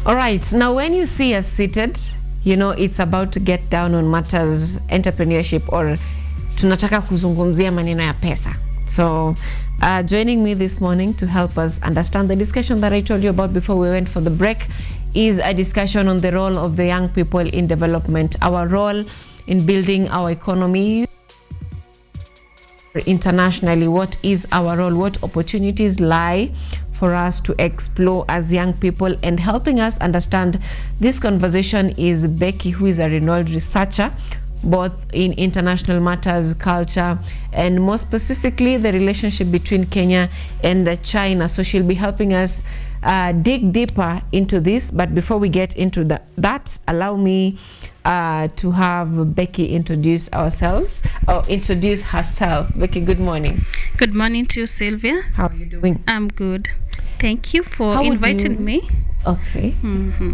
All right, now when you see us seated, you know it's about to get down on matters entrepreneurship, or tunataka kuzungumzia maneno ya pesa. So joining me this morning to help us understand the discussion that I told you about before we went for the break is a discussion on the role of the young people in development, our role in building our economy internationally. What is our role? What opportunities lie for us to explore as young people? And helping us understand this conversation is Becky, who is a renowned researcher both in international matters, culture, and more specifically the relationship between Kenya and China. So she'll be helping us dig deeper into this. But before we get into that, allow me to have Becky introduce herself. Becky, good morning. Good morning to you, Sylvia. How are you doing? I'm good. Thank you for inviting me. Okay.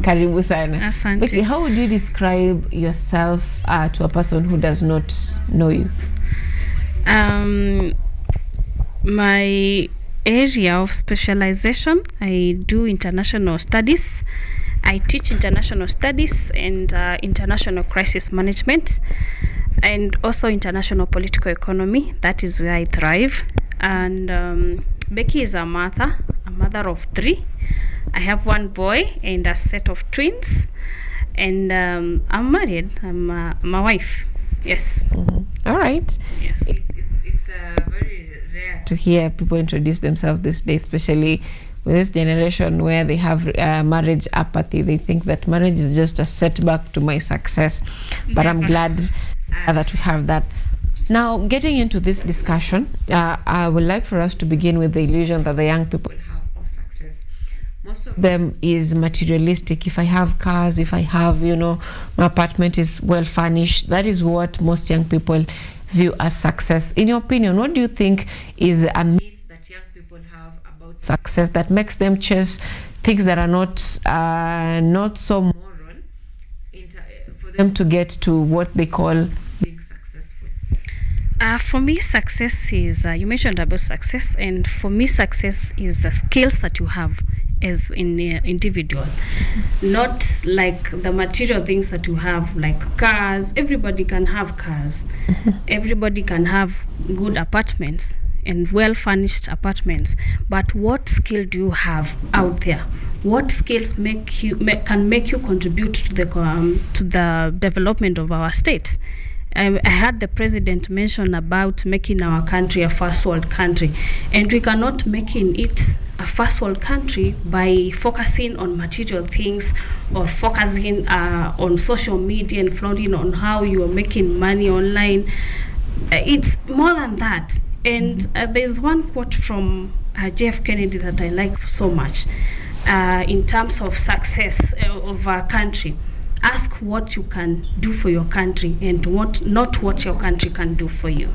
Karibu sana. Asante. Becky, how would you describe yourself to a person who does not know you? My area of specialization, I do international studies. I teach international studies and international crisis management, and also international political economy. That is where I thrive. And Becky is a mother of 3. I have one boy and a set of twins, and I'm married. I'm my wife. Yes. All right. Yes. It's very rare to hear people introduce themselves this day, especially with this generation where they have marriage apathy. They think that marriage is just a setback to my success. But I'm glad that we have that. Now, getting into this discussion, I would like for us to begin with the illusion that the young people have of success. Most of them is materialistic. If I have cars, if I have, my apartment is well furnished, that is what most young people view as success. In your opinion, what do you think is a myth that young people have about success that makes them chase things that are not so moral for them to get to what they call being successful? For me, success is, you mentioned about success, and for me, success is the skills that you have as an individual, not like the material things that you have, like cars. Everybody can have cars. Everybody can have good apartments and well-furnished apartments. But what skill do you have out there? What skills can make you contribute to the development of our state? I heard the president mention about making our country a first world country, and we cannot make it a first world country by focusing on material things or focusing on social media and flaunting on how you are making money online. It's more than that. And there's one quote from Jeff Kennedy that I like so much in terms of success of our country. Ask what you can do for your country and not what your country can do for you.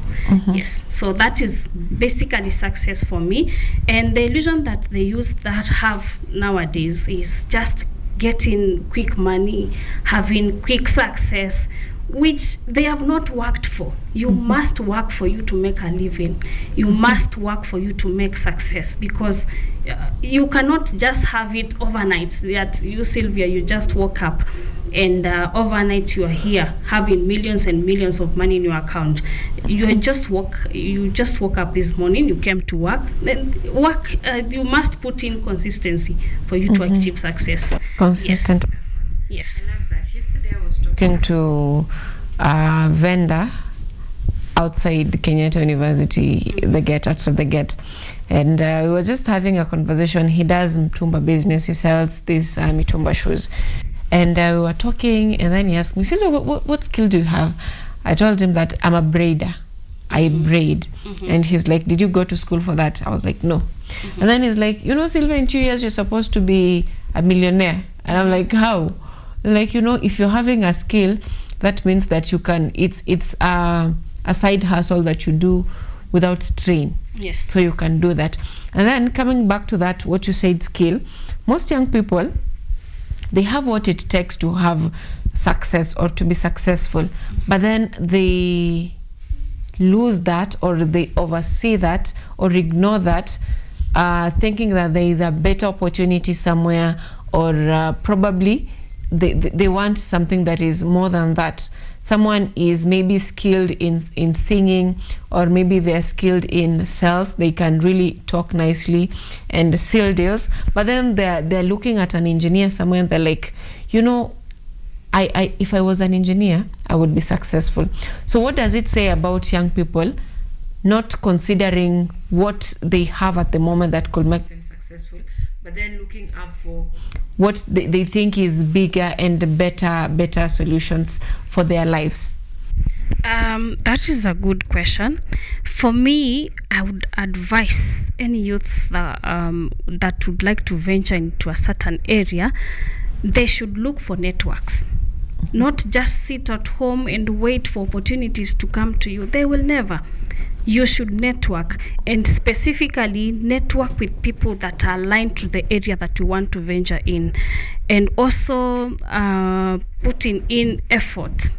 Yes. So that is basically success for me. And the illusion that they have nowadays is just getting quick money, having quick success, which they have not worked for. You must work for you to make a living. You must work for you to make success, because you cannot just have it overnight. That you, Sylvia, you just woke up and overnight you are here having millions and millions of money in your account. You just woke up this morning, you came to work. Then work, you must put in consistency for you to achieve success. Consistent. Yes. I love that. Yesterday I was talking to a vendor outside Kenyatta University, outside the gate. And we were just having a conversation. He does mitumba business. He sells these mitumba shoes. And we were talking, and then he asked me, Sylvia, what skill do you have? I told him that I'm a braider. I braid. And he's like, did you go to school for that? I was like, no. And then he's like, Sylvia, in 2 years you're supposed to be a millionaire. And I'm like, how? Like, if you're having a skill, that means that you can, it's a side hustle that you do without strain. Yes. So you can do that. And then coming back to that, what you said, skill, most young people, they have what it takes to have success or to be successful, but then they lose that, or they oversee that, or ignore that, thinking that there is a better opportunity somewhere, or probably they want something that is more than that. Someone is maybe skilled in singing, or maybe they're skilled in sales. They can really talk nicely and seal deals. But then they're looking at an engineer somewhere and they're like, you know, I if I was an engineer, I would be successful. So what does it say about young people not considering what they have at the moment that could make them successful, but then looking up for what they think is bigger and better solutions for their lives? That is a good question. For me, I would advise any youth that would like to venture into a certain area, they should look for networks. Not just sit at home and wait for opportunities to come to you. They will never. You should network, and specifically network with people that are aligned to the area that you want to venture in, and also putting in effort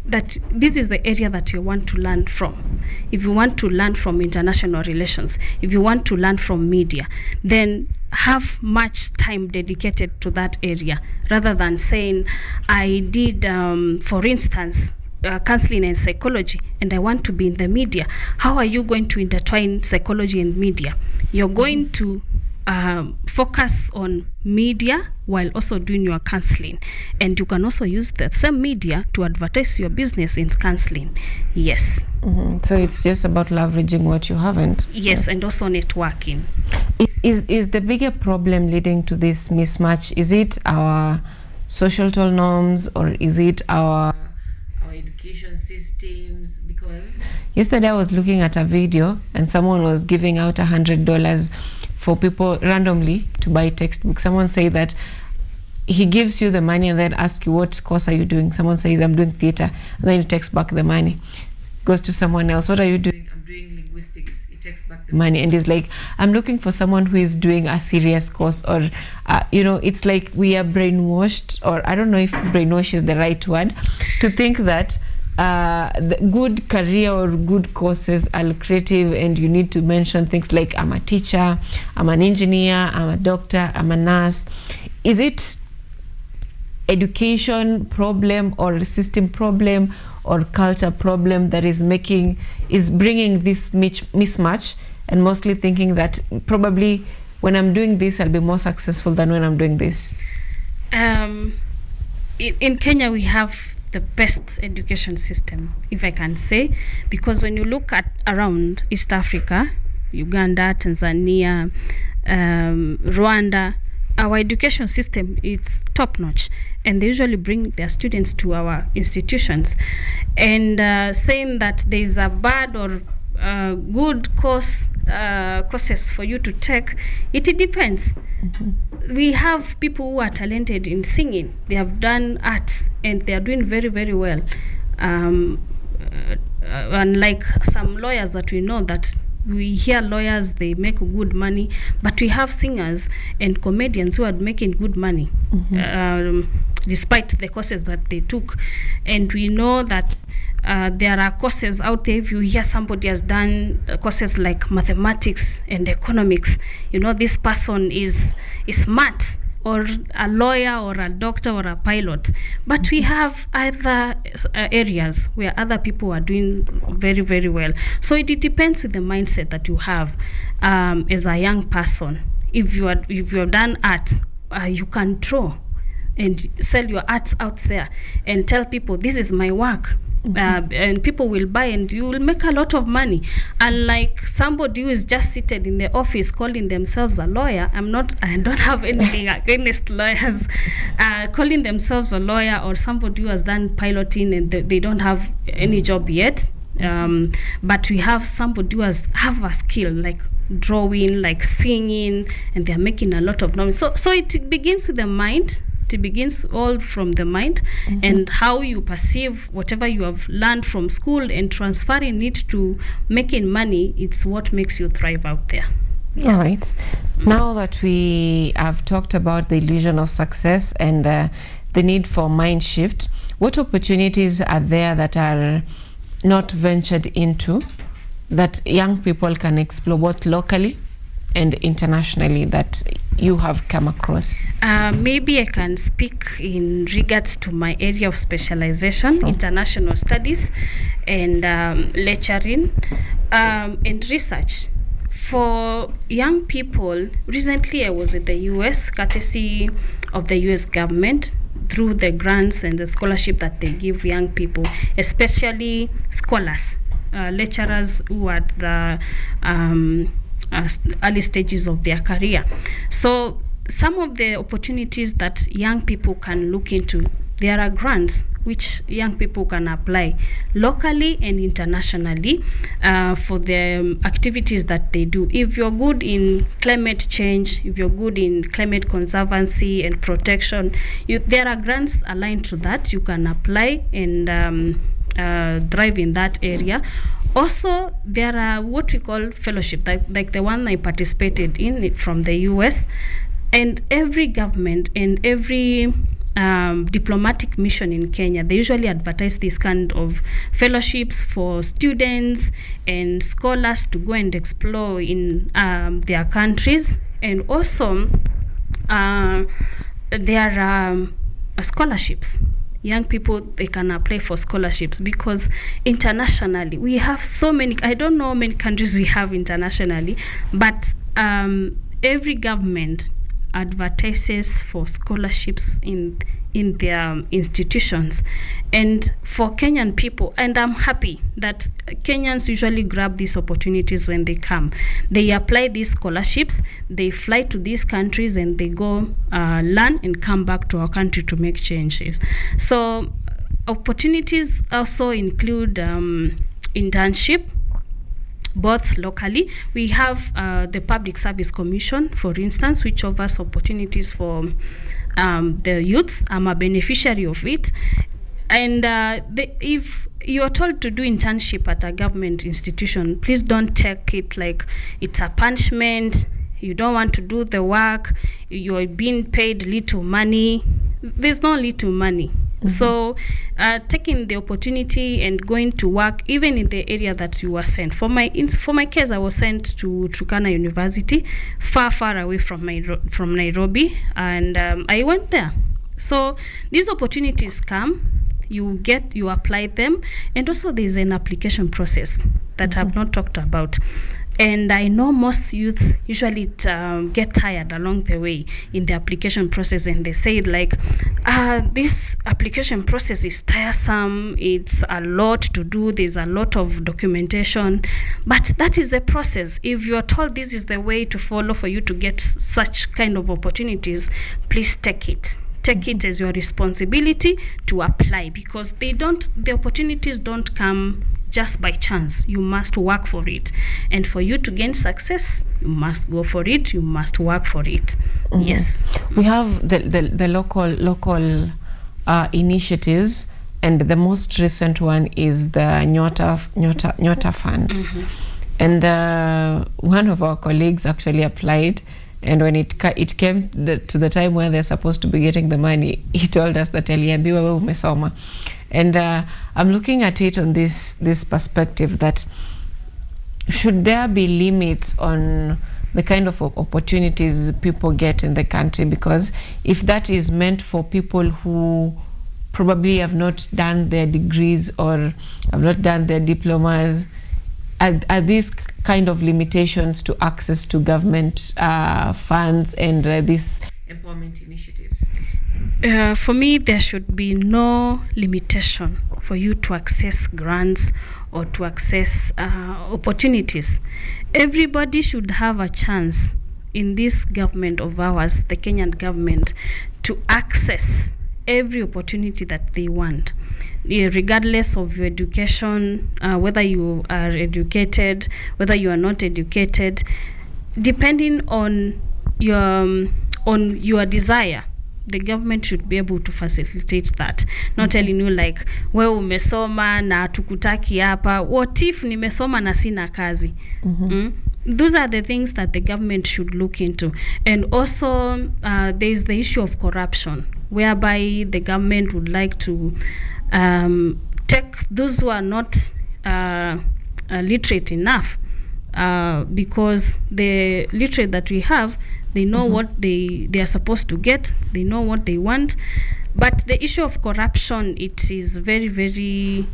that this is the area that you want to learn from. If you want to learn from international relations, if you want to learn from media, then have much time dedicated to that area, rather than saying, I did, for instance, counseling and psychology, and I want to be in the media. How are you going to intertwine psychology and media? You're going to focus on media while also doing your counseling, and you can also use the same media to advertise your business in counseling. Yes. So it's just about leveraging what you haven't. Yes, and also networking. Is the bigger problem leading to this mismatch? Is it our social norms, or is it our education systems? Because yesterday I was looking at a video and someone was giving out $100 for people randomly to buy textbooks. Someone say that he gives you the money and then asks you, what course are you doing? Someone says, I'm doing theater, and then he takes back the money. Goes to someone else, what are you doing? I'm doing linguistics. He takes back the money and he's like, I'm looking for someone who is doing a serious course. Or it's like we are brainwashed, or I don't know if brainwash is the right word, to think that the good career or good courses are lucrative, and you need to mention things like, I'm a teacher, I'm an engineer, I'm a doctor, I'm a nurse. Is it education problem, or a system problem, or culture problem that is bringing this mismatch, and mostly thinking that probably when I'm doing this, I'll be more successful than when I'm doing this? In Kenya, we have the best education system, if I can say, because when you look at around East Africa, Uganda, Tanzania, Rwanda, our education system is top notch, and they usually bring their students to our institutions. And saying that there is a bad or good courses for you to take, it depends. We have people who are talented in singing. They have done arts and they are doing very, very well. Unlike some lawyers that we know, that we hear lawyers, they make good money, but we have singers and comedians who are making good money despite the courses that they took. And we know that there are courses out there. If you hear somebody has done courses like mathematics and economics, you know this person is smart, or a lawyer, or a doctor, or a pilot. But we have other areas where other people are doing very, very well. So it depends with the mindset that you have as a young person. If you have done art, you can draw and sell your arts out there and tell people, this is my work. And people will buy, and you will make a lot of money. Unlike somebody who is just seated in the office calling themselves a lawyer. I don't have anything against lawyers calling themselves a lawyer, or somebody who has done piloting and they don't have any job yet. But we have somebody who have a skill like drawing, like singing, and they're making a lot of money. So it begins with the mind. It begins all from the mind, and how you perceive whatever you have learned from school and transferring it to making money. It's what makes you thrive out there. Yes. All right. Now that we have talked about the illusion of success and the need for mind shift, what opportunities are there that are not ventured into that young people can explore both locally and internationally, that you have come across? Maybe I can speak in regards to my area of specialization, international studies, and lecturing, and research. For young people, recently I was in the US, courtesy of the US government, through the grants and the scholarship that they give young people, especially scholars, lecturers who are at the early stages of their career. So some of the opportunities that young people can look into, there are grants which young people can apply locally and internationally for the activities that they do. If you're good in climate change, if you're good in climate conservancy and protection, there are grants aligned to that. You can apply and drive in that area. Also, there are what we call fellowship, like the one I participated in from the US. And every government and every diplomatic mission in Kenya, they usually advertise this kind of fellowships for students and scholars to go and explore in their countries. And also, there are scholarships. Young people, they can apply for scholarships because internationally we have so many, I don't know how many countries we have internationally, but every government advertises for scholarships in their institutions. And for Kenyan people, and I'm happy that Kenyans usually grab these opportunities when they come. They apply these scholarships, they fly to these countries, and they go learn and come back to our country to make changes. So opportunities also include internship, both locally. We have the Public Service Commission, for instance, which offers opportunities for the youth. I'm a beneficiary of it. And if you're told to do internship at a government institution, please don't take it like it's a punishment. You don't want to do the work. You're being paid little money. There's no little money. So taking the opportunity and going to work even in the area that you were sent. For my case, I was sent to Turkana University, far away from Nairobi, and I went there. So these opportunities come, you apply them, and also there's an application process that I've not talked about. And I know most youths usually get tired along the way in the application process, and they say like, this application process is tiresome, it's a lot to do, there's a lot of documentation, but that is the process. If you're told this is the way to follow for you to get such kind of opportunities, please take it. Take it as your responsibility to apply, because the opportunities don't come just by chance. You must work for it, and for you to gain success, you must go for it. You must work for it. Yes, we have the local initiatives, and the most recent one is the Nyota Fund. And one of our colleagues actually applied. And when it came to the time where they're supposed to be getting the money, he told us that aliambiwa wewe umesoma. And I'm looking at it on this perspective that should there be limits on the kind of opportunities people get in the country? Because if that is meant for people who probably have not done their degrees or have not done their diplomas, are these kind of limitations to access to government funds and these employment initiatives? For me, there should be no limitation for you to access grants or to access opportunities. Everybody should have a chance in this government of ours, the Kenyan government, to access every opportunity that they want, regardless of your education, whether you are educated, whether you are not educated, depending on your desire. The government should be able to facilitate that, not telling you like, wewe umesoma na tukutaki hapa, what if nimesoma na sina kazi? Those are the things that the government should look into. And also there is the issue of corruption, whereby the government would like to take those who are not literate enough because the literate that we have, they know what they are supposed to get, they know what they want. But the issue of corruption, it is very, very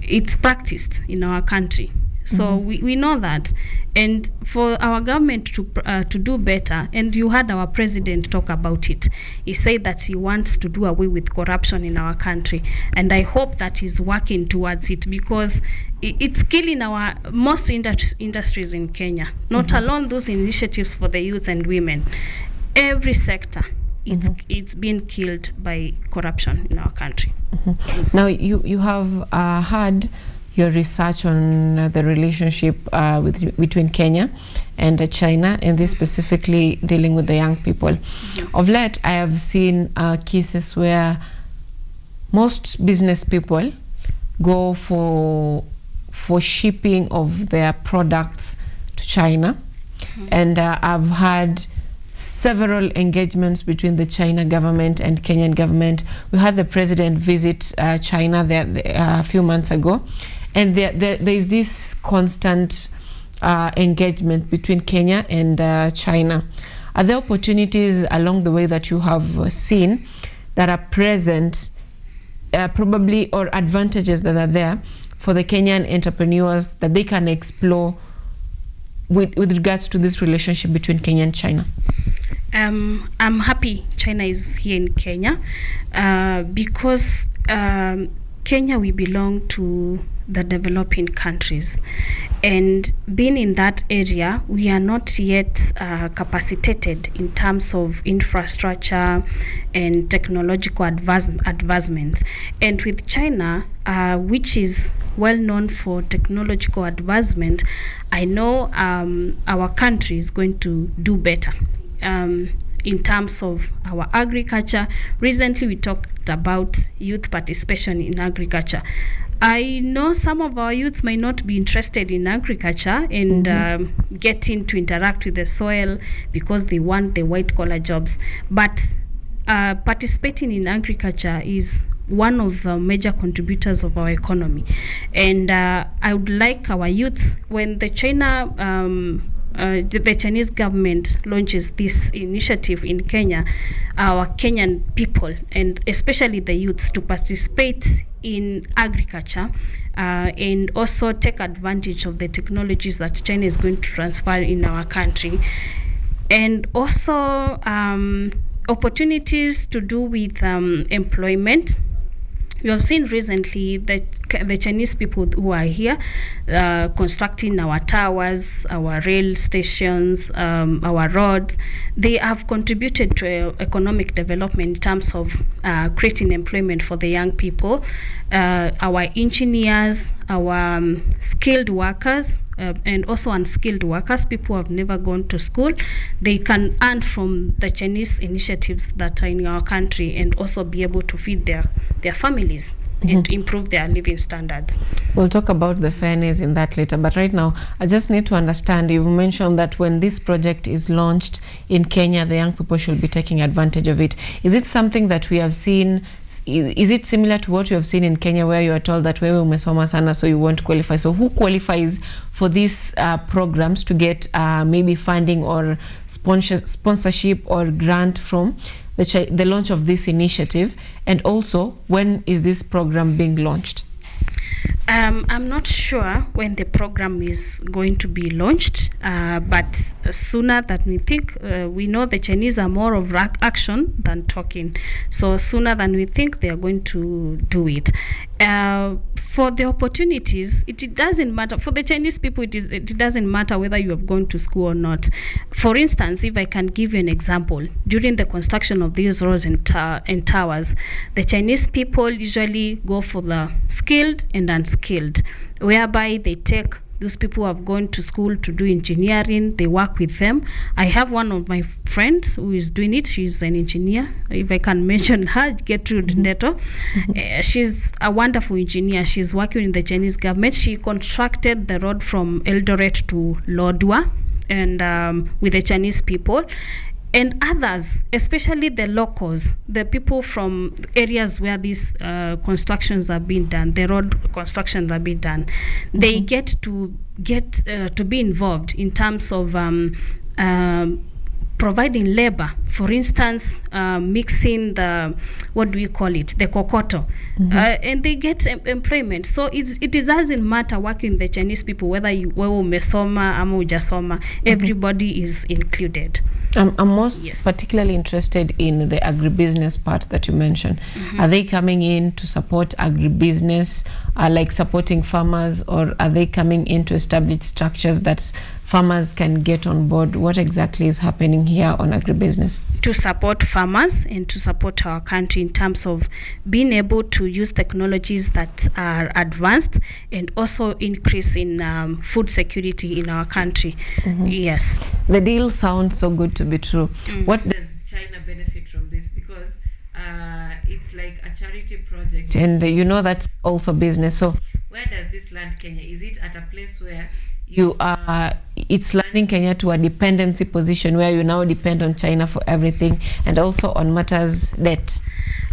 it's practiced in our country. So we know that, and for our government to do better, and you heard our president talk about it. He said that he wants to do away with corruption in our country, and I hope that he's working towards it, because it's killing our most industries in Kenya. Not alone those initiatives for the youth and women. Every sector, it's been killed by corruption in our country. Now you have had your research on the relationship between Kenya and China, and this specifically dealing with the young people. Of late, I have seen cases where most business people go for shipping of their products to China, and I've had several engagements between the China government and Kenyan government. We had the president visit China there a few months ago, and there is this constant engagement between Kenya and China. Are there opportunities along the way that you have seen that are present, probably, or advantages that are there for the Kenyan entrepreneurs that they can explore with regards to this relationship between Kenya and China? I'm happy China is here in Kenya, because Kenya, we belong to the developing countries, and being in that area, we are not yet capacitated in terms of infrastructure and technological advancement. And with China, which is well known for technological advancement, I know our country is going to do better in terms of our agriculture. Recently, we talked about youth participation in agriculture. I know some of our youths might not be interested in agriculture and getting to interact with the soil because they want the white-collar jobs. But participating in agriculture is one of the major contributors of our economy. And I would like our youths, when the Chinese government launches this initiative in Kenya, our Kenyan people, and especially the youths, to participate in agriculture and also take advantage of the technologies that China is going to transfer in our country. And also opportunities to do with employment. You have seen recently that the Chinese people who are here constructing our towers, our rail stations, our roads, they have contributed to economic development in terms of creating employment for the young people, our engineers, our skilled workers, and also unskilled workers, people who have never gone to school. They can earn from the Chinese initiatives that are in our country and also be able to feed their families and improve their living standards. We'll talk about the fairness in that later, but right now I just need to understand, you've mentioned that when this project is launched in Kenya, the young people should be taking advantage of it. Is it something that we have seen? Is it similar to what you have seen in Kenya, where you are told that wewe umesoma sana so you won't qualify? So who qualifies for these programs to get maybe funding or sponsorship or grant from the launch of this initiative? And also, when is this program being launched? I'm not sure when the program is going to be launched, but sooner than we think. We know the Chinese are more of action than talking. So sooner than we think, they are going to do it. For the opportunities, it doesn't matter. For the Chinese people, it doesn't matter whether you have gone to school or not. For instance, if I can give you an example, during the construction of these roads and towers, the Chinese people usually go for the skilled and unskilled, whereby they take those people who have gone to school to do engineering, they work with them. I have one of my friends who is doing it. She's an engineer. If I can mention her, Gertrude Neto. She's a wonderful engineer. She's working in the Chinese government. She constructed the road from Eldoret to Lodwar and with the Chinese people. And others, especially the locals, the people from areas where these constructions are being done, the road constructions are being done, they get to be involved in terms of providing labor. For instance, mixing the, what do we call it, the kokoto, and they get employment. So it doesn't matter working the Chinese people, whether you umesoma ama hujasoma, everybody is included. I'm most particularly interested in the agribusiness part that you mentioned. Are they coming in to support agribusiness, like supporting farmers, or are they coming in to establish structures that farmers can get on board? What exactly is happening here on agribusiness? To support farmers and to support our country in terms of being able to use technologies that are advanced and also increase in food security in our country. Yes. The deal sounds so good to be true. What does China benefit from this? Because it's like a charity project, and you know that's also business. So where does this land Kenya? Is it at a place where you are, it's landing Kenya to a dependency position where you now depend on China for everything, and also on matters debt?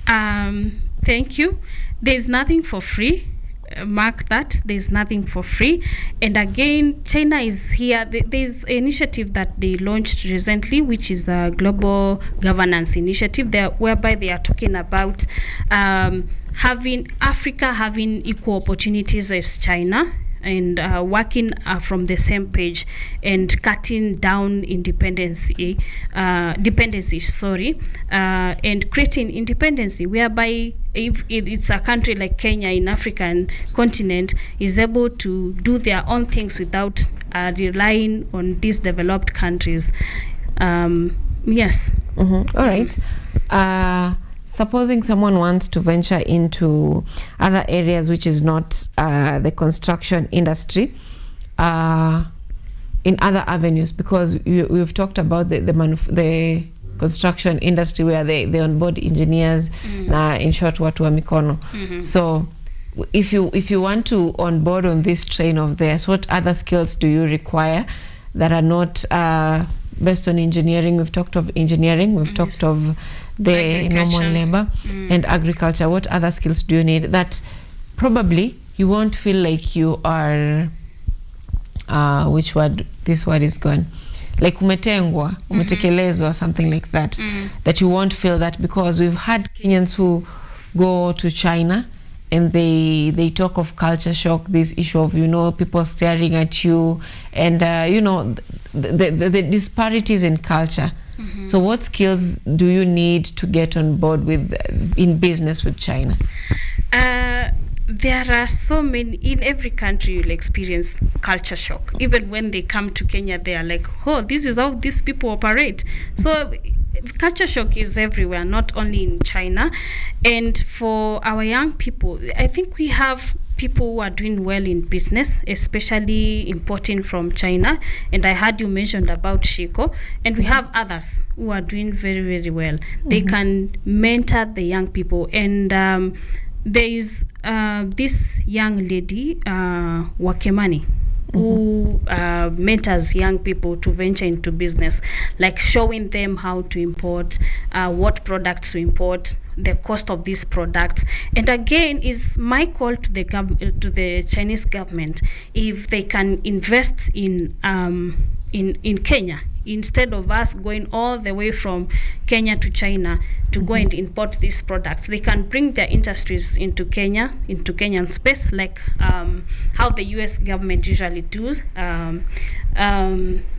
Thank you. There's nothing for free. Mark that, there's nothing for free. And again, China is here. There's an initiative that they launched recently, which is a global governance initiative there, whereby they are talking about having Africa having equal opportunities as China, and working from the same page and cutting down dependency, and creating independency, whereby if it's a country like Kenya in African continent is able to do their own things without relying on these developed countries. Yes. All right. Supposing someone wants to venture into other areas which is not the construction industry, in other avenues, because we've talked about the construction industry where they onboard engineers, in short, watu wa mikono. So if you want to onboard on this train of theirs, what other skills do you require that are not based on engineering? We've talked of engineering, we've talked of the normal labor and agriculture. What other skills do you need that probably you won't feel like you are, which word, this word is gone, like umetengwa, umetekelezwa, something like that, that you won't feel that? Because we've had Kenyans who go to China and they talk of culture shock, this issue of, people staring at you, and the disparities in culture. So what skills do you need to get on board with in business with China? There are so many. In every country you'll experience culture shock. Even when they come to Kenya, they are like, oh, this is how these people operate. So culture shock is everywhere, not only in China. And for our young people, I think we have people who are doing well in business, especially importing from China. And I heard you mentioned about Shiko. And we have others who are doing very, very well. They can mentor the young people. And there is this young lady, Wakemani, who mentors young people to venture into business, like showing them how to import, what products to import, the cost of these products. And again, is my call to the Chinese government, if they can invest in Kenya, instead of us going all the way from Kenya to China to go and import these products. They can bring their industries into Kenya, into Kenyan space, like how the US government usually do.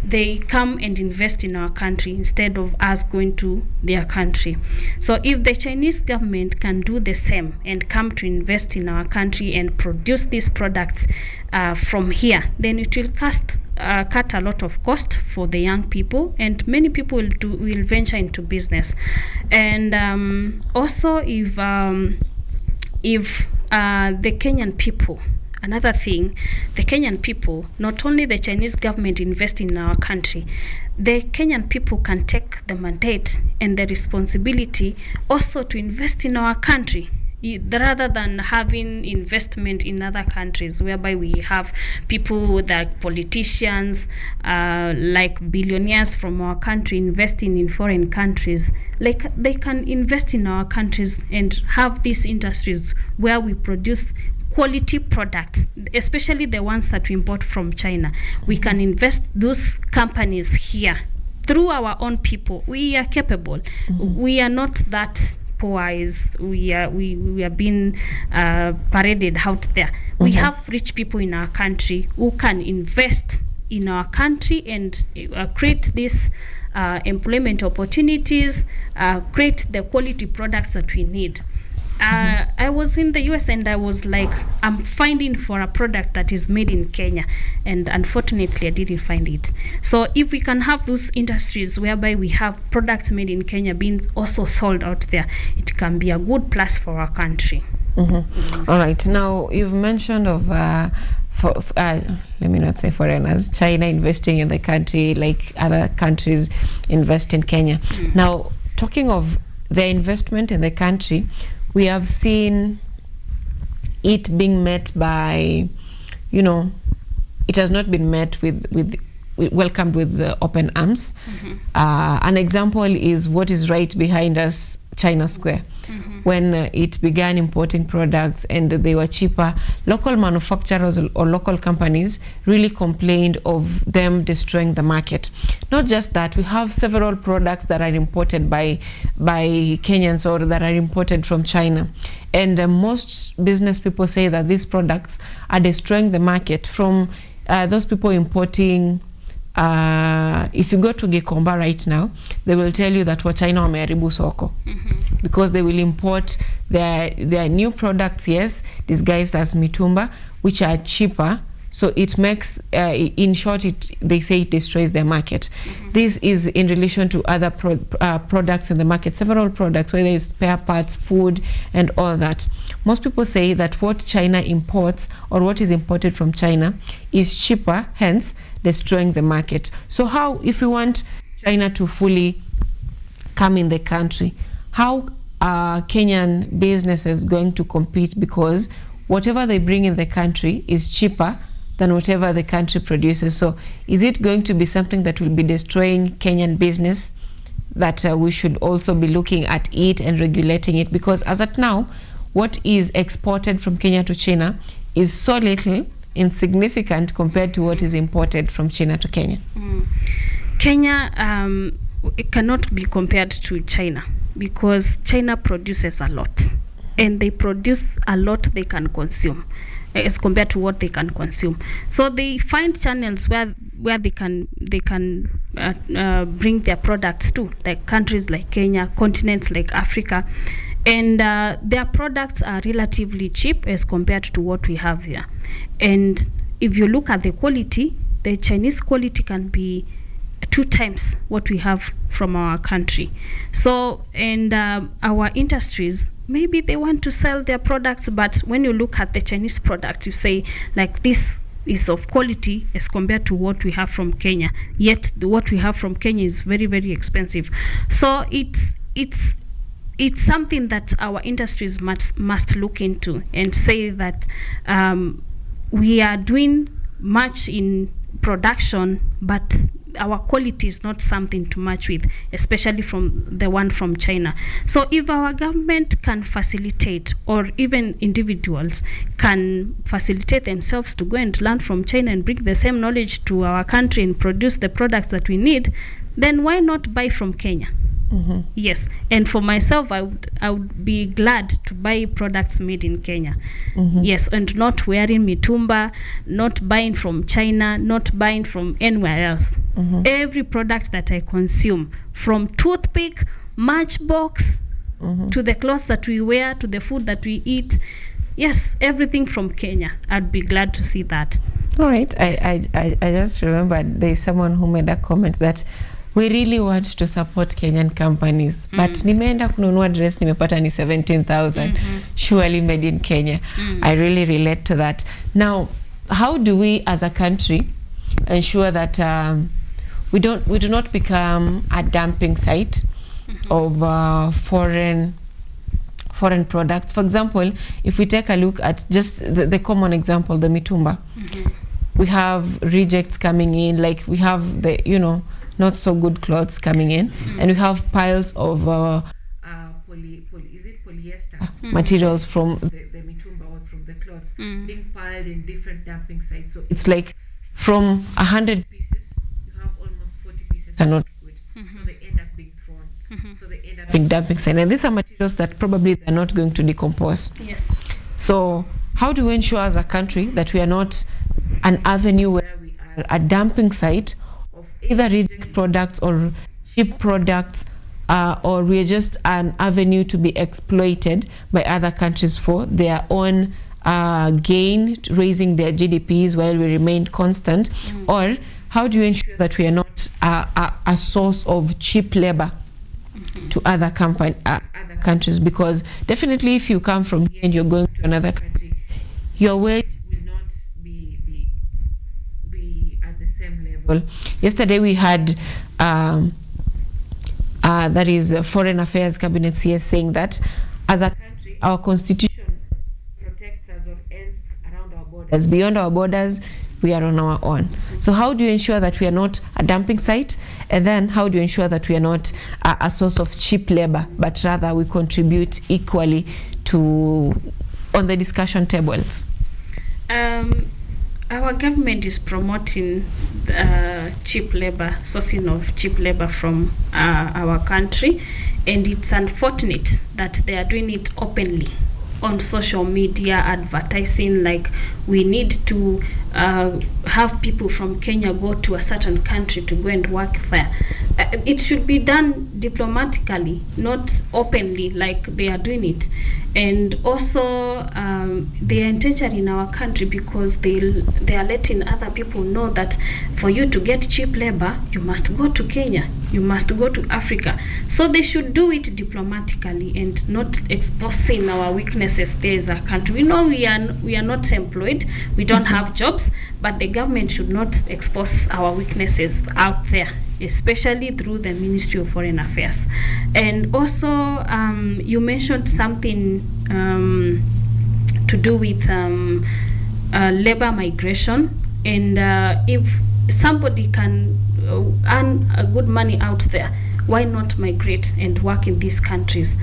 They come and invest in our country instead of us going to their country. So if the Chinese government can do the same and come to invest in our country and produce these products from here, then it will cut a lot of cost for the young people, and many people will venture into business. And also, if the Kenyan people, another thing, the Kenyan people, not only the Chinese government invest in our country, the Kenyan people can take the mandate and the responsibility also to invest in our country. rather than having investment in other countries, whereby we have people that politicians, like billionaires from our country investing in foreign countries, like they can invest in our countries and have these industries where we produce quality products, especially the ones that we import from China. We can invest those companies here through our own people. We are capable. We are not that poor as we are being paraded out there. We have rich people in our country who can invest in our country and create these employment opportunities, create the quality products that we need. I was in the US and I was like, I'm finding for a product that is made in Kenya, and unfortunately I didn't find it. So if we can have those industries whereby we have products made in Kenya being also sold out there, it can be a good plus for our country. All right, now you've mentioned of let me not say foreigners, China investing in the country like other countries invest in Kenya. Now, talking of their investment in the country, we have seen it being met by, it has not been met with welcomed with open arms. An example is what is right behind us, China Square. When it began importing products and they were cheaper, local manufacturers or local companies really complained of them destroying the market. Not just that, we have several products that are imported by Kenyans or that are imported from China. And most business people say that these products are destroying the market from those people importing. If you go to Gikomba right now, they will tell you that China wameharibu soko, because they will import their new products, yes, disguised as mitumba, which are cheaper. So it makes, in short, they say it destroys their market. This is in relation to other products in the market, several products, whether it's spare parts, food, and all that. Most people say that what China imports or what is imported from China is cheaper, hence destroying the market. So how, if we want China to fully come in the country, how are Kenyan businesses going to compete? Because whatever they bring in the country is cheaper than whatever the country produces. So is it going to be something that will be destroying Kenyan business, that we should also be looking at it and regulating it? Because as at now, what is exported from Kenya to China is so little, insignificant compared to what is imported from China to Kenya. Kenya it cannot be compared to China, because China produces a lot, and they produce a lot they can consume as compared to what they can consume. So they find channels where they can bring their products to, like countries like Kenya, continents like Africa, and their products are relatively cheap as compared to what we have here. And if you look at the quality, the Chinese quality can be 2 times what we have from our country. So, and our industries, maybe they want to sell their products, but when you look at the Chinese product, you say, like, this is of quality as compared to what we have from Kenya, yet what we have from Kenya is very, very expensive. So it's something that our industries must look into and say that we are doing much in production, but our quality is not something to match with, especially from the one from China. So if our government can facilitate, or even individuals can facilitate themselves to go and learn from China and bring the same knowledge to our country and produce the products that we need, then why not buy from Kenya? Yes, and for myself, I would be glad to buy products made in Kenya. Yes, and not wearing mitumba, not buying from China, not buying from anywhere else. Every product that I consume, from toothpick, matchbox, to the clothes that we wear, to the food that we eat, yes, everything from Kenya. I'd be glad to see that. All right, yes. I just remembered there's someone who made a comment that we really want to support Kenyan companies, but nimeenda kununua dress nimepata ni 17,000, surely made in Kenya. I really relate to that. Now, how do we as a country ensure that we do not become a dumping site of foreign foreign products. For example, if we take a look at just the common example, the mitumba, we have rejects coming in, like we have the, you know, not so good clothes coming in, and we have piles of polyester materials from the mitumba or from the clothes being piled in different dumping sites. So it's like from 100 pieces, you have almost 40 pieces are not good. So they end up being thrown. So they end up being dumping site. And these are materials that probably they're not going to decompose. Yes. So how do we ensure as a country that we are not an avenue where we are a dumping site of either reject products or cheap products, or we are just an avenue to be exploited by other countries for their own gain, raising their GDPs while we remain constant? Or how do you ensure that we are not a source of cheap labor to other countries? Because definitely if you come from here and you're going to another country, your wage will not be at the same level. Yesterday we had that is Foreign Affairs Cabinet CS saying that as a country, our constitution protects us or ends around our borders. Beyond our borders, we are on our own. So how do you ensure that we are not a dumping site? And then how do you ensure that we are not a source of cheap labor, but rather we contribute equally to on the discussion tables? Our government is promoting cheap labor, sourcing of cheap labor from our country, and it's unfortunate that they are doing it openly on social media, advertising like we need to have people from Kenya go to a certain country to go and work there. It should be done diplomatically, not openly like they are doing it. And also they are endangering our country because they are letting other people know that for you to get cheap labor, you must go to Kenya, you must go to Africa. So they should do it diplomatically and not exposing our weaknesses there as a country. We know we are not employed, we don't have jobs, but the government should not expose our weaknesses out there, especially through the Ministry of Foreign Affairs. And also, you mentioned something to do with labor migration. And if somebody can earn good money out there, why not migrate and work in these countries?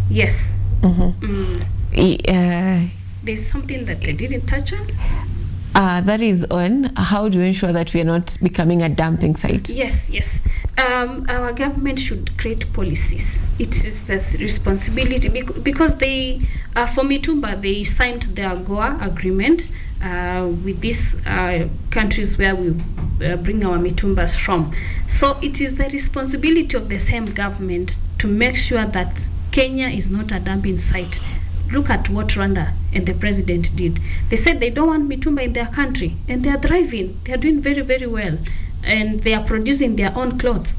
Yes. There's something that they didn't touch on. That is on how do you ensure that we are not becoming a dumping site? Yes. Our government should create policies. It is the responsibility because they, for Mitumba, they signed the AGOA agreement with these countries where we bring our Mitumbas from. So it is the responsibility of the same government to make sure that Kenya is not a dumping site. Look at what Rwanda and the president did. They said they don't want Mitumba in their country, and they are thriving. They are doing very, very well, and they are producing their own clothes.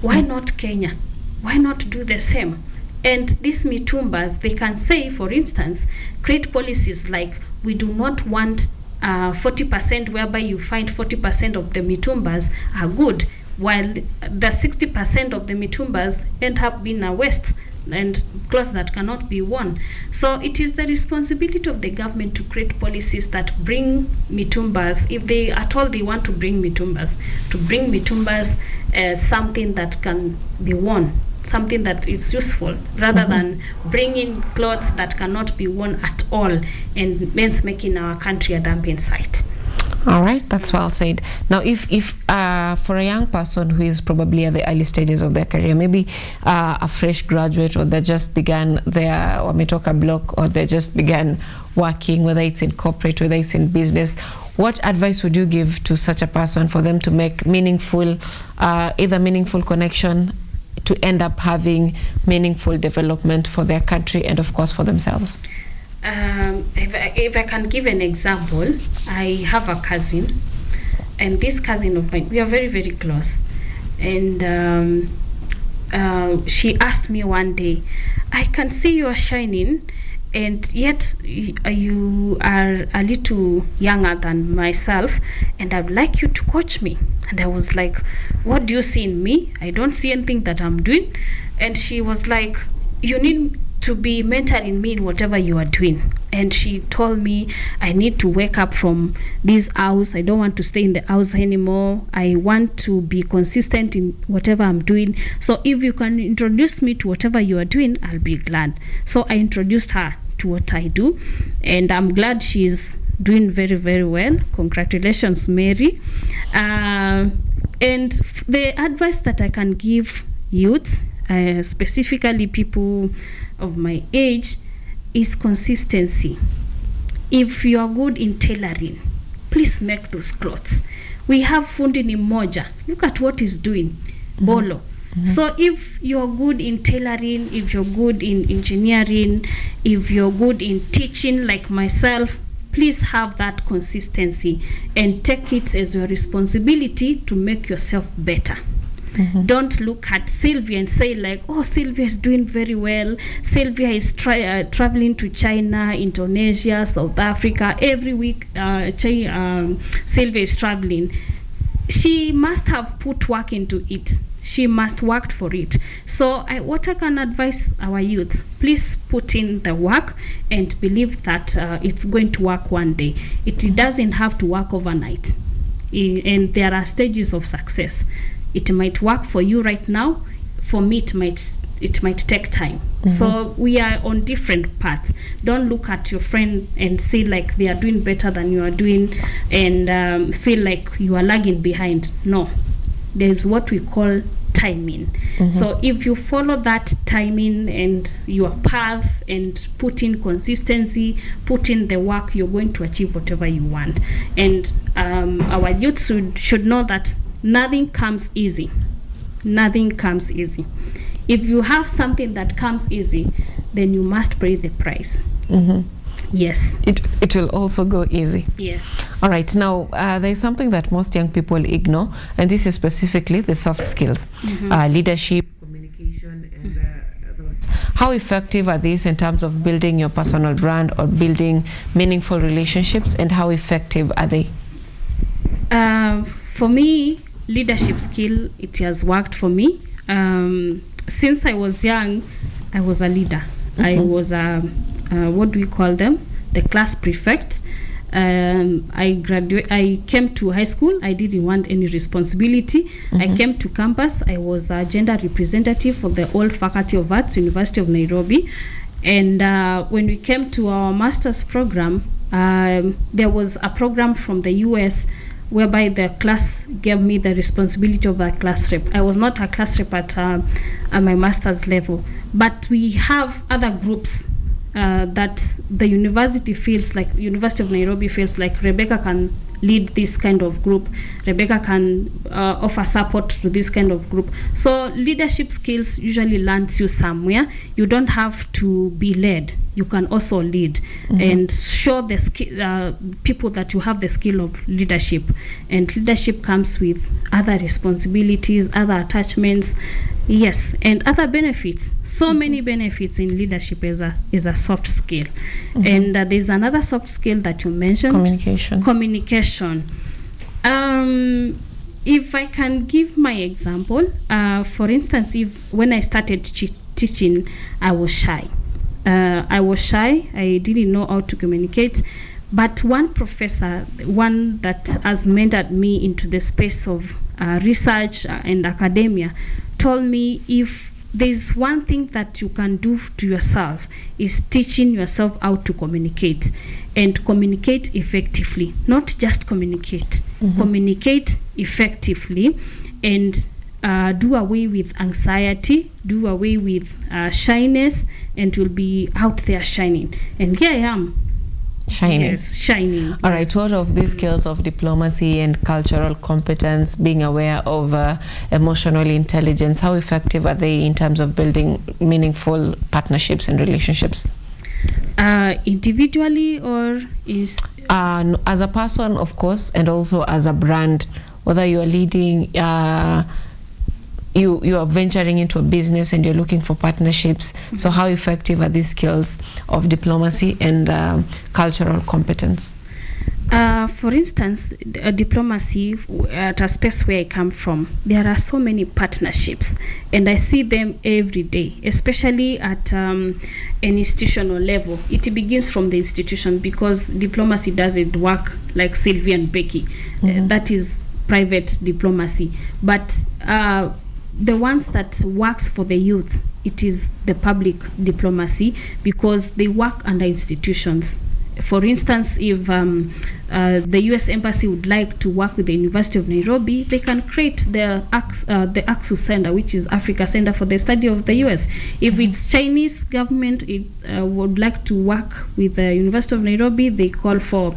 Why not Kenya? Why not do the same? And these Mitumbas, they can say, for instance, create policies like we do not want 40%, whereby you find 40% of the Mitumbas are good, while the 60% of the Mitumbas end up being a waste and clothes that cannot be worn. So it is the responsibility of the government to create policies that bring Mitumbas, if they at all they want to bring Mitumbas, something that can be worn, something that is useful, rather than bringing clothes that cannot be worn at all and means making our country a dumping site. All right, that's well said. Now, if for a young person who is probably at the early stages of their career, maybe a fresh graduate, or they just began their wametoka block, or they just began working, whether it's in corporate, whether it's in business, what advice would you give to such a person for them to make meaningful, either meaningful connection, to end up having meaningful development for their country and, of course, for themselves? If I can give an example, I have a cousin, and this cousin of mine, we are very, very close. And she asked me one day, I can see you are shining, and yet you are a little younger than myself, and I'd like you to coach me. And I was like, what do you see in me? I don't see anything that I'm doing. And she was like, you need to be mentoring me in whatever you are doing. And she told me I need to wake up from this house. I don't want to stay in the house anymore. I want to be consistent in whatever I'm doing. So if you can introduce me to whatever you are doing, I'll be glad. So I introduced her to what I do, and I'm glad she's doing very, very well. Congratulations, Mary. And the advice that I can give youth, specifically people of my age, is consistency. If you are good in tailoring, please make those clothes. We have fundi ni moja. Look at what he's doing. Bolo. So if you're good in tailoring, if you're good in engineering, if you're good in teaching like myself, please have that consistency and take it as your responsibility to make yourself better. Don't look at Sylvia and say like, oh, Sylvia is doing very well. Sylvia is traveling to China, Indonesia, South Africa. Every week Sylvia is traveling. She must have put work into it. She must work for it. So what I can advise our youth, please put in the work and believe that it's going to work one day. It doesn't have to work overnight. And there are stages of success. It might work for you right now. For me, it might take time. So we are on different paths. Don't look at your friend and say like they are doing better than you are doing and feel like you are lagging behind. No, there's what we call timing. So if you follow that timing and your path and put in consistency, put in the work, you're going to achieve whatever you want. And our youth should know that nothing comes easy. Nothing comes easy. If you have something that comes easy, then you must pay the price. Yes. It will also go easy. Yes. All right. Now, there is something that most young people ignore, and this is specifically the soft skills, leadership, communication, and those. How effective are these in terms of building your personal brand or building meaningful relationships, and how effective are they? For me, leadership skill, it has worked for me. Since I was young, I was a leader. I was what do we call them? The class prefect. I came to high school. I didn't want any responsibility. I came to campus. I was a gender representative for the old Faculty of Arts, University of Nairobi. And when we came to our master's program, there was a program from the US whereby the class gave me the responsibility of a class rep. I was not a class rep at my master's level, but we have other groups that the university feels like, University of Nairobi feels like Rebecca can lead this kind of group. Rebecca can offer support to this kind of group. So leadership skills usually lands you somewhere. You don't have to be led. You can also lead and show the people that you have the skill of leadership. And leadership comes with other responsibilities, other attachments, yes, and other benefits. So many benefits in leadership is a soft skill. And there's another soft skill that you mentioned. Communication. If I can give my example, for instance, when I started teaching, I was shy. I didn't know how to communicate. But one professor, one that has mentored me into the space of research and academia, told me if there's one thing that you can do to yourself is teaching yourself how to communicate, and communicate effectively, not just communicate, communicate effectively, and do away with anxiety, do away with shyness, and you'll be out there shining. And here I am. Shining. Yes, shining. All right. What of these skills of diplomacy and cultural competence, being aware of emotional intelligence, how effective are they in terms of building meaningful partnerships and relationships? Individually or is as a person, of course, and also as a brand, whether you are leading, you are venturing into a business and you're looking for partnerships. So how effective are these skills of diplomacy and cultural competence? For instance, diplomacy, at a space where I come from, there are so many partnerships, and I see them every day, especially at an institutional level. It begins from the institution, because diplomacy doesn't work like Sylvia and Becky. That is private diplomacy. But the ones that works for the youth, it is the public diplomacy, because they work under institutions. For instance, if the U.S. Embassy would like to work with the University of Nairobi, they can create the AXU Center, which is Africa Center for the Study of the U.S. If it's Chinese government, it would like to work with the University of Nairobi, they call for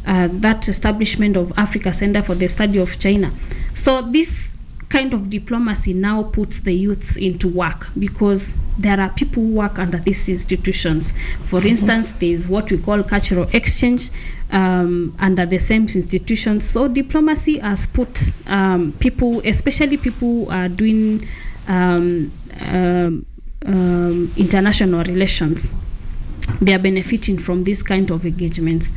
that establishment of Africa Center for the Study of China. So this kind of diplomacy now puts the youths into work, because there are people who work under these institutions. For instance, there is what we call cultural exchange under the same institutions. So diplomacy has put people, especially people who are doing international relations, they are benefiting from this kind of engagements.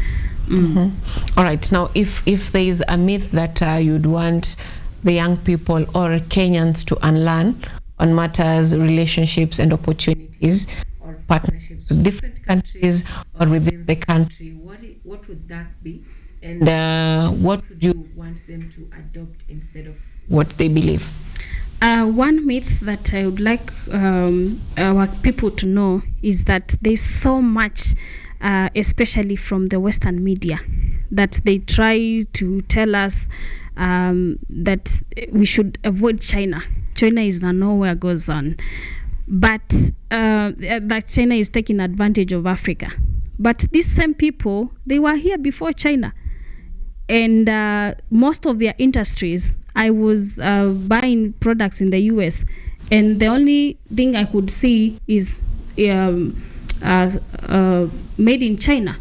All right. Now, if there is a myth that you'd want the young people or Kenyans to unlearn on matters, relationships and opportunities, or partnerships with different countries or within the country, what would that be? And what would you want them to adopt instead of what they believe? One myth that I would like our people to know is that there's so much, especially from the Western media, that they try to tell us that we should avoid China. China is the nowhere goes on. But that China is taking advantage of Africa. But these same people, they were here before China. And most of their industries, I was buying products in the US, and the only thing I could see is made in China.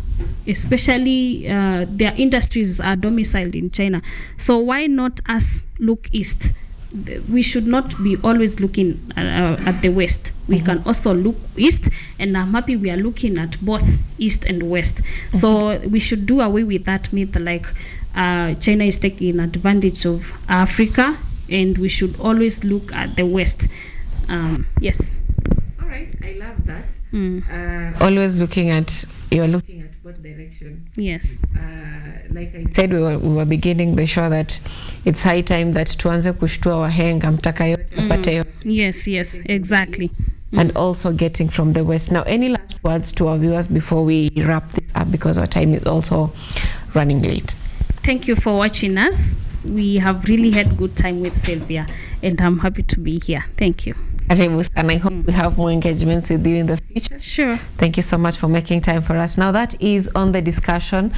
Especially their industries are domiciled in China. So why not us look east? We should not be always looking at the west. We can also look east, and I'm happy we are looking at both east and west. So we should do away with that myth, like China is taking advantage of Africa, and we should always look at the west. Yes. All right, I love that. Always you're looking at both direction. Yes. Like I said, we were beginning the show that it's high time that tuanze kushtua wahenga mtaka yote apate yote. Yes, exactly. And also getting from the west. Now, any last words to our viewers before we wrap this up, because our time is also running late? Thank you for watching us. We have really had good time with Sylvia, and I'm happy to be here. Thank you. And I hope we have more engagements with you in the future. Sure. Thank you so much for making time for us. Now, that is on the discussion